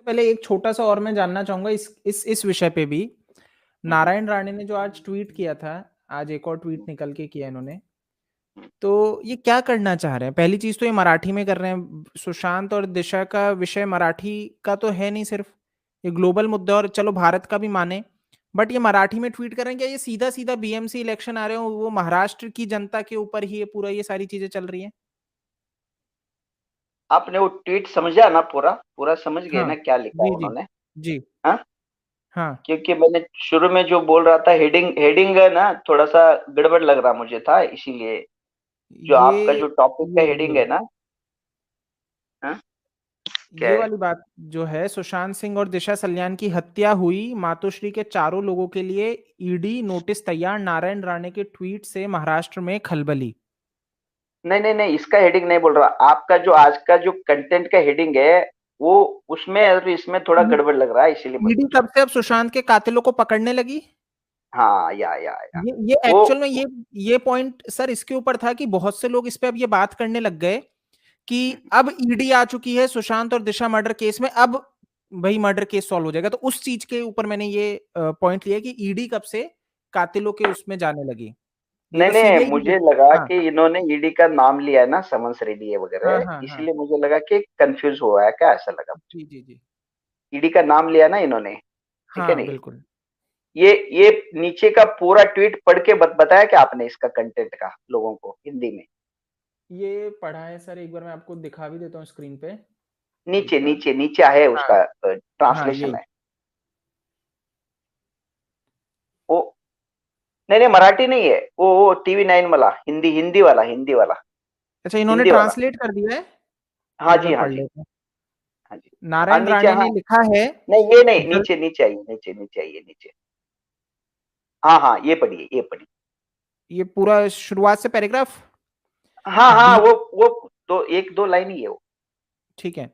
पहले एक छोटा-सा और मैं जानना चाहूँगा इस विषय पे भी। नारायण राणे ने जो आज ट्वीट किया था, आज एक और ट्वीट निकल के किया इन्होंने। तो ये क्या करना चाह रहे हैं? पहली चीज़ तो ये मराठी में कर रहे हैं। सुशांत और दिशा का विषय मराठी का तो है नहीं सिर्फ़, ये ग्लोबल मुद्दा और चलो भारत का भी माने, बट ये मराठी में ट्वीट कर रहे हैं, क्या ये सीधा-सीधा बीएमसी इलेक्शन आ रहे हो, वो महाराष्ट्र की जनता के ऊपर ही ये पूरा ये सारी चीज़ें चल रही हैं? आपने वो ट्वीट समझा ना पूरा? पूरा समझ गए हाँ। ना क्या लिखा है जी, जी। उन्होंने? जी। हाँ? हाँ। क्योंकि मैंने शुरू में जो बोल रहा था हेडिंग हेडिंग है ना थोड़ा-सा गड़बड़ लग रहा मुझे था इसीलिए। जो आपका ये जो टॉपिक का हेडिंग ये है ना हाँ? क्या ये है? वाली बात जो है सुशांत सिंह और दिशा सल्यान की हत्या हुई, मातोश्री के चारों लोगों के लिए ईडी नोटिस तैयार, नारायण राणे के ट्वीट से महाराष्ट्र में खलबली। नहीं, नहीं, नहीं इसका हेडिंग नहीं बोल रहा। आपका जो आज का जो कंटेंट का हेडिंग है, वो उसमें और इसमें थोड़ा ई गड़बड़ लग रहा है इसीलिए मैं ईडी पूछ रहा कब हूँ। से अब सुशांत के कातिलों को पकड़ने लगी? हाँ, या। ये वो एक्चुअल में ये पॉइंट सर इसके ऊपर था कि बहुत से लोग इस पे अब ये बात करने लग गए कि अब ईडी आ चुकी है सुशांत और दिशा मर्डर केस में, अब वही मर्डर केस सॉल्व हो जाएगा। तो उस चीज के ऊपर मैंने ये पॉइंट लिया कि ईडी कब से कातिलों के उसमें जाने लगी। ये नहीं, तो नहीं सीबीआई की। मुझे लगा हाँ, कि इन्होंने ईडी का नाम लिया है ना समन्स रेड्डी है हाँ, वगैरह, हाँ, हाँ। इसीलिए मुझे लगा कि कन्फ्यूज़ हुआ है क्या ऐसा लगा मुझे। जी, जी, जी। ईडी का नाम लिया ना इन्होंने, ठीक है हाँ, नहीं? बिल्कुल। ये नीचे का पूरा ट्वीट पढ़ के बताया क्या आपने इसका कंटेंट का लोगों को हिंदी में? ये पढ़ा है सर, एक बार मैं आपको दिखा भी देता हूँ स्क्रीन पे। एक नीचे, बार। नीचे, नीचे है हाँ, उसका हाँ, ट्रांसलेशन यही। है। वो नहीं, नहीं मराठी नहीं है। वो टीवी 9 वाला, हिंदी वाला, हिंदी वाला, अच्छा, इन्होंने हिंदी वाला। ट्रांसलेट कर दिया है? हाँ एक जी, बार हाँ पढ़ जी, लेते हैं। हाँ जी। हाँ, नारायण नीचे राणे हाँ, ने लिखा है नहीं ये नहीं, जल नीचे नीचे आइए, नीचे आइए नीचे। हाँ, हाँ, ये पढ़िए, ये पढ़िए। ये पूरा शुरुआत से पैराग्राफ। हाँ, हाँ, बी वो 1-2 लाइन ही है वो। ठीक है।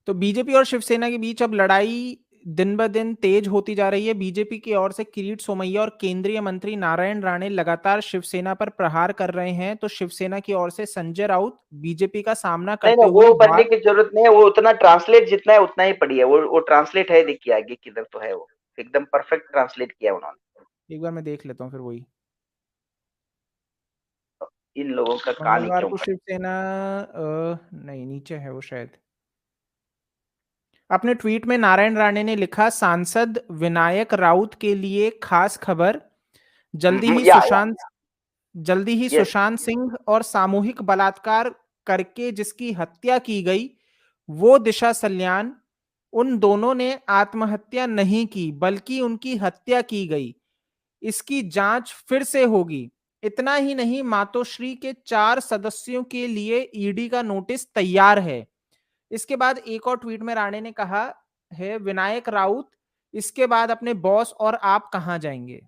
तो बीजेपी और शिवसेना के बीच अब लड़ाई दिन ब दिन तेज होती जा रही है। बीजेपी की ओर से किरीट सोमैया और केंद्रीय मंत्री नारायण राणे लगातार शिवसेना पर प्रहार कर रहे हैं, तो शिवसेना की ओर से संजय राउत बीजेपी का सामना नहीं, करते नहीं हुए वो पढ़ने बात। की ज़रूरत नहीं है, वो उतना ट्रांसलेट जितना है उतना ही पढ़िए। वो ट्रांसलेट है देखिए आगे किधर तो है वो। एकदम परफेक्ट ट्रांसलेट किया उन्होंने। एक बार मैं देख लेता हूँ फिर वही। इन लोगों का कहानी मंगलवार क्यों को पढ़े? शिवसेना नहीं, नीचे है वो शायद। अपने ट्वीट में नारायण राणे ने लिखा, सांसद विनायक राउत के लिए खास खबर, जल्दी ही या सुशांत जल्दी ही यस। सुशांत सिंह और सामूहिक बलात्कार करके जिसकी हत्या की गई, वो दिशा सल्यान, उन दोनों ने आत्महत्या नहीं की बल्कि उनकी हत्या की गई। इसकी जांच फिर से होगी। इतना ही नहीं, मातोश्री के 4 सदस्यों के लिए ईडी का नोटिस तैयार है। इसके बाद एक और ट्वीट में राणे ने कहा है, विनायक राउत, इसके बाद अपने बॉस और आप कहां जाएंगे?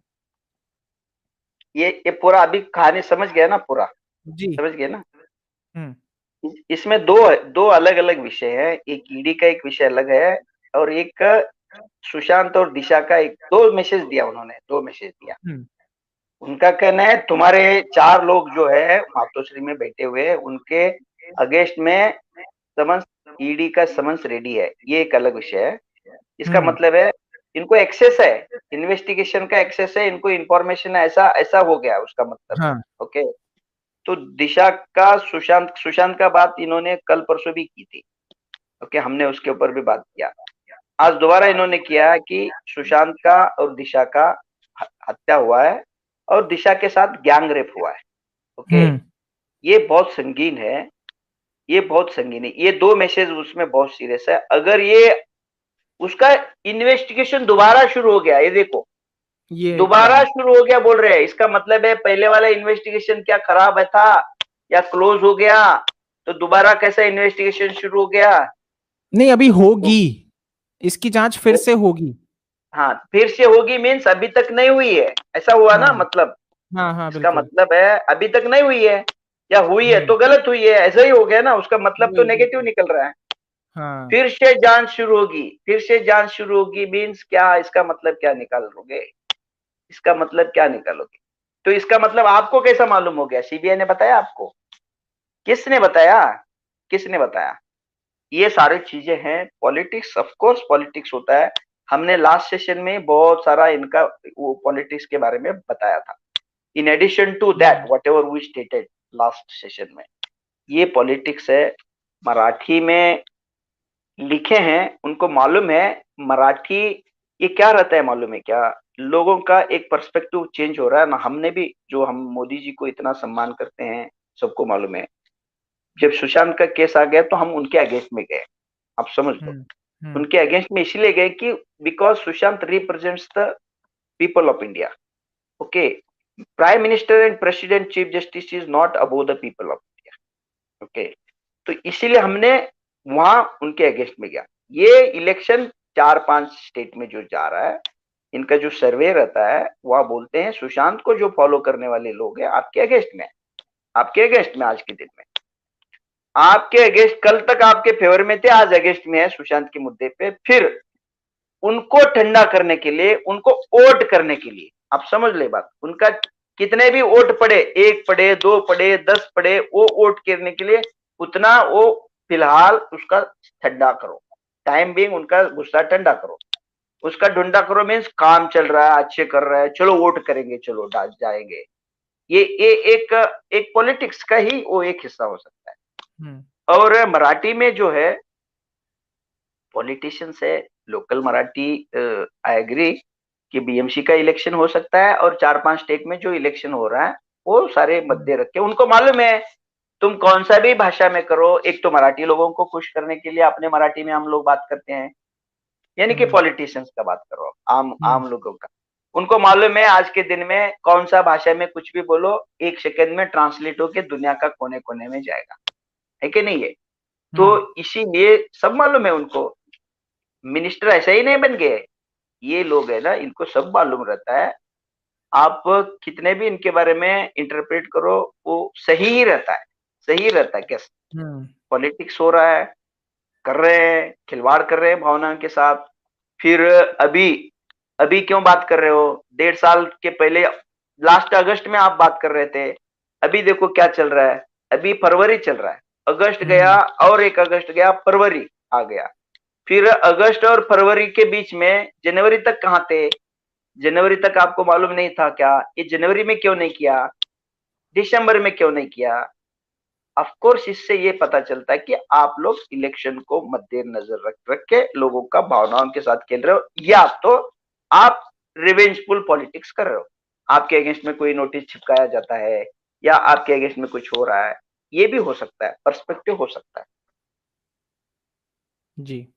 ये पूरा अभी कहानी समझ गया ना पूरा? जी। समझ गए ना? हम्म। इसमें दो अलग-अलग विषय हैं। एक ईडी का एक विषय अलग है और एक सुशांत और दिशा का एक 2 मैसेज दिया उन्होंने, 2 मैसेज दिया। हम्म। उनका कहना है तुम्हारे 4 लोग जो है मातोश्री में बैठे हुए उनके अगेंस्ट में समन्स ईडी का समन्स रेडी है। ये एक अलग विषय है। इसका हम्म। मतलब है इनको एक्सेस है, इन्वेस्टिगेशन का एक्सेस है, इनको इन्फॉर्मेशन ऐसा ऐसा हो गया उसका मतलब। हाँ। ओके। तो दिशा का सुशांत सुशांत का बात इन्होंने कल परसों भी की थी। ओके, हमने उसके ऊपर भी बात किया। आज दोबारा इन्होंने किया कि सुशांत का और दिशा का हत्या हुआ है और दिशा के साथ गैंग रेप हुआ है। ओके। हम्म। ये बहुत संगीन है। ये बहुत संगीन है। ये 2 मैसेज उसमें बहुत सीरियस है। अगर ये उसका इन्वेस्टिगेशन दोबारा शुरू हो गया, ये देखो, ये क्या दोबारा है? शुरू हो गया बोल रहे हैं। इसका मतलब है पहले वाला इन्वेस्टिगेशन क्या खराब है था या क्लोज हो गया, तो दोबारा कैसा इन्वेस्टिगेशन शुरू हो गया? नहीं, अभी तो होगी, इसकी जांच फिर से होगी। हाँ, फिर से होगी मीन्स अभी तक नहीं हुई है, ऐसा हुआ हाँ, ना मतलब। हाँ, हाँ, इसका बिल्कुल। मतलब है अभी तक नहीं हुई है, या हुई है हम्म। तो गलत हुई है, ऐसा ही हो गया ना। उसका मतलब तो वही, नेगेटिव बिल्कुल। निकल रहा है। हाँ। फिर से जांच शुरू होगी, फिर से जांच शुरू होगी मीन्स क्या? इसका मतलब क्या निकालोगे? इसका मतलब क्या निकालोगे? तो इसका मतलब आपको कैसा मालूम हो गया? सीबीआई ने बताया आपको? किसने बताया? किसने बताया? ये सारी चीजें हैं। पॉलिटिक्स, ऑफ कोर्स पॉलिटिक्स होता है। हमने लास्ट सेशन में बहुत सारा इनका वो पॉलिटिक्स के बारे में बताया था। In addition to that whatever we stated last session में, ये पॉलिटिक्स है। मराठी में लिखे हैं, उनको मालूम है मराठी ये क्या रहता है, मालूम है क्या? लोगों का एक पर्सपेक्टिव चेंज हो रहा है ना। हमने भी, जो हम मोदी जी को इतना सम्मान करते हैं, सबको मालूम है, जब सुशांत का केस आ गया तो हम उनके अगेंस्ट में गए। आप समझ लो, उनके अगेंस्ट में इसलिए गए कि because Sushant represents the people of India. Okay, prime minister and president chief justice is not above the people of India. Okay, तो इसीलिए हमने वहां उनके अगेंस्ट में गया। ये इलेक्शन 4-5 स्टेट में जो जा रहा है, इनका जो सर्वे रहता है, वह बोलते हैं सुशांत को जो फॉलो करने वाले लोग हैं आपके अगेंस्ट में, आपके अगेंस्ट में आज के दिन में, आपके अगेंस्ट, कल तक आपके फेवर में थे, आज अगेंस्ट में है सुशांत के मुद्दे पे। फिर उनको ठंडा करने के लिए, उनको वोट करने के लिए, आप समझ ले बात, उनका कितने भी वोट पड़े, 1 पड़े, 2 पड़े, 10 पड़े, वो वोट करने के लिए उतना वो फिलहाल उसका ठंडा करो, टाइम बिंग उनका गुस्सा ठंडा करो, उसका ढूंढा करो। मीन्स काम चल रहा है, अच्छे कर रहा है, चलो वोट करेंगे, चलो जाएंगे। ये एक एक पॉलिटिक्स का ही वो एक हिस्सा हो सकता है। और मराठी में जो है पॉलिटिशियंस है, लोकल मराठी, आई एग्री कि बीएमसी का इलेक्शन हो सकता है, और 4-5 स्टेट में जो इलेक्शन हो रहा है वो सारे मुद्दे रख के उनको मालूम है तुम कौन सा भी भाषा में करो, एक तो मराठी लोगों को खुश करने के लिए अपने मराठी में हम लोग बात करते हैं, यानी कि पॉलिटिशियंस का बात करो, आम लोगों का। उनको मालूम है आज के दिन में कौन सा भाषा में कुछ भी बोलो, 1 सेकंड में ट्रांसलेट होके दुनिया का कोने कोने में जाएगा, है कि नहीं है? तो इसीलिए सब मालूम है उनको। मिनिस्टर ऐसे ही नहीं बन गए, ये लोग है ना, इनको सब मालूम रहता है। आप कितने भी इनके बारे में इंटरप्रेट करो, वो सही ही रहता है, सही रहता है। कैसे पॉलिटिक्स हो रहा है, कर रहे हैं, खिलवाड़ कर रहे हैं भावना के साथ। फिर अभी अभी क्यों बात कर रहे हो? 1.5 साल के पहले, लास्ट अगस्त में आप बात कर रहे थे, अभी देखो क्या चल रहा है, अभी फरवरी चल रहा है, अगस्त गया और 1 अगस्त गया, फरवरी आ गया। फिर अगस्त और फरवरी के बीच में जनवरी तक कहाँ थे? जनवरी तक आपको मालूम नहीं था क्या? ये जनवरी में क्यों नहीं किया, दिसंबर में क्यों नहीं किया? ऑफ कोर्स इससे ये पता चलता है कि आप लोग इलेक्शन को मद्देनजर रख के लोगों का भावनाओं के साथ खेल रहे हो, या तो आप रिवेंजफुल पॉलिटिक्स कर रहे हो, आपके अगेंस्ट में कोई नोटिस चिपकाया जाता है, या आपके अगेंस्ट में कुछ हो रहा है, ये भी हो सकता है, पर्सपेक्टिव हो सकता है। जी।